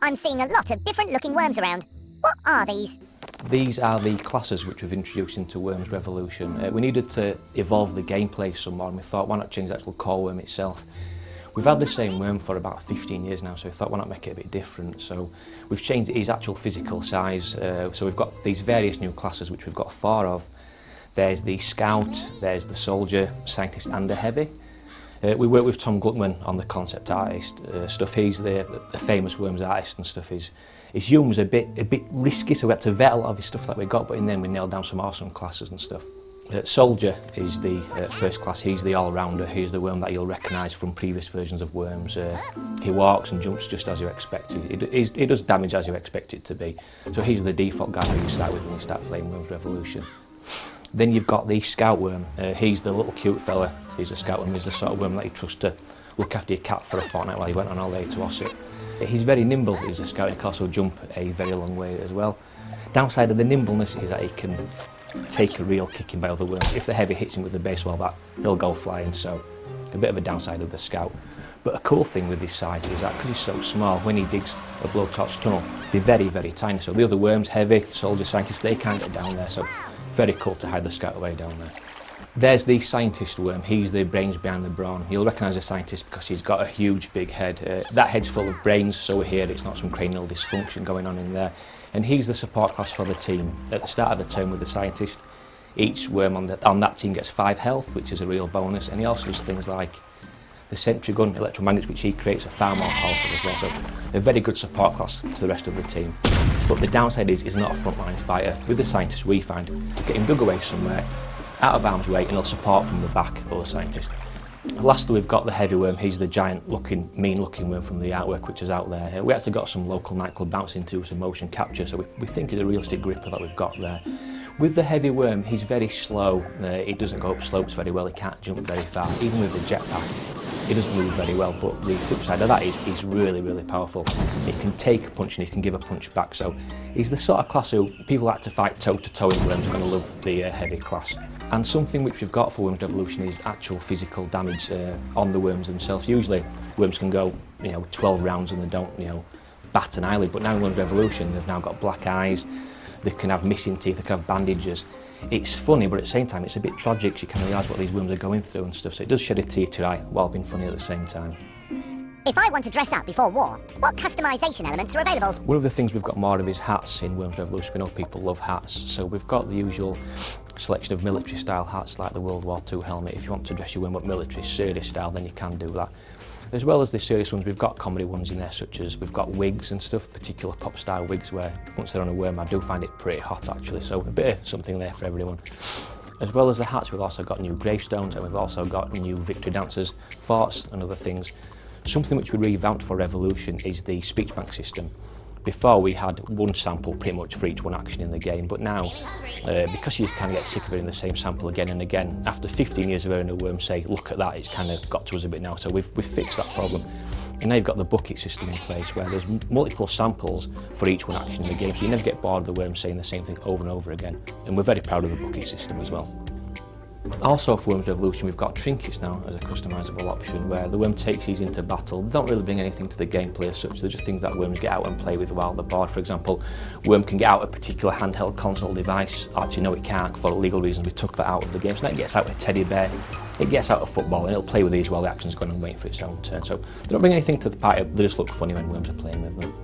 I'm seeing a lot of different looking worms around. What are these? These are the classes which we've introduced into Worms Revolution. We needed to evolve the gameplay some more, and we thought, why not change the actual core worm itself? We've had the same worm for about 15 years now, so we thought, why not make it a bit different? So we've changed his actual physical size. So we've got these various new classes, which we've got 4 of. There's the Scout, there's the Soldier, Scientist and the Heavy. We work with Tom Gluckman on the concept artist stuff. He's the famous Worms artist and stuff. His humor's a bit risky, so we had to vet a lot of his stuff that we got, but in the end we nailed down some awesome classes and stuff. Soldier is the first class. He's the all-rounder. He's the worm that you'll recognise from previous versions of Worms. He walks and jumps just as you expect. He does damage as you expect it to be. So he's the default guy who you start with when you start playing Worms Revolution. Then you've got the Scout worm. He's the little cute fella. He's the Scout worm. He's the sort of worm that you trust to look after your cat for a fortnight while you went on holiday to Ossett. He's very nimble. He's a Scout. He can also jump a very long way as well. Downside of the nimbleness is that he can take a real kicking by other worms. If the Heavy hits him with the baseball bat, he'll go flying, so a bit of a downside of the Scout. But a cool thing with his size is that because he's so small, when he digs a blowtorch tunnel, they're very, very tiny. So the other worms, Heavy, Soldier, Scientist, they can't get down there, so very cool to hide the Scout away down there. There's the Scientist worm. He's the brains behind the brawn. You'll recognise the Scientist because he's got a huge big head. That head's full of brains, so here it's not some cranial dysfunction going on in there. And he's the support class for the team. At the start of the turn with the Scientist, each worm on that team gets 5 health, which is a real bonus, and he also does things like the sentry gun, electromagnets, which he creates, are far more powerful as well. So a very good support class to the rest of the team. But the downside is he's not a frontline fighter. With the Scientist, we find, get him dug away somewhere, out of harm's way, and he'll support from the back of the Scientist. Lastly, we've got the Heavy worm. He's the giant looking, mean looking worm from the artwork which is out there. We actually got some local nightclub bouncing to some motion capture, so we think it's a realistic gripper that we've got there. With the Heavy worm, he's very slow. He doesn't go up slopes very well, he can't jump very far. Even with the jetpack, he doesn't move very well, but the flip side of that is he's really, really powerful. He can take a punch and he can give a punch back, so he's the sort of class who people like to fight toe-to-toe in Worms are going to love the Heavy class. And something which we've got for Worms Revolution is actual physical damage on the worms themselves. Usually worms can go 12 rounds and they don't bat an eyelid, but now in Worms Revolution they've now got black eyes, they can have missing teeth, they can have bandages. It's funny, but at the same time it's a bit tragic because you kind of realise what these worms are going through and stuff, so it does shed a tear to your eye while being funny at the same time. If I want to dress up before war, what customisation elements are available? One of the things we've got more of is hats in Worms Revolution. We know people love hats, so we've got the usual selection of military style hats like the World War II helmet. If you want to dress your worm up military serious style, then you can do that. As well as the serious ones, we've got comedy ones in there, such as we've got wigs and stuff, particular pop style wigs where once they're on a worm I do find it pretty hot actually, so a bit of something there for everyone. As well as the hats, we've also got new gravestones, and we've also got new victory dancers, forts and other things. Something which we revamped for Revolution is the speech bank system. Before we had one sample pretty much for each one action in the game, but now, because you kind of get sick of hearing the same sample again and again, after 15 years of hearing a worm say, look at that, it's kind of got to us a bit now, so we've fixed that problem. And now you've got the bucket system in place where there's multiple samples for each one action in the game, so you never get bored of the worm saying the same thing over and over again. And we're very proud of the bucket system as well. Also for Worms Revolution we've got trinkets now as a customisable option where the worm takes these into battle. They don't really bring anything to the gameplay as such, they're just things that worms get out and play with while they're bored. For example, worm can get out a particular handheld console device. Actually no, it can't, for legal reasons we took that out of the game. So now it gets out a teddy bear, it gets out a football, and it'll play with these while the action's going on and waiting for its own turn. So they don't bring anything to the party, they just look funny when worms are playing with them.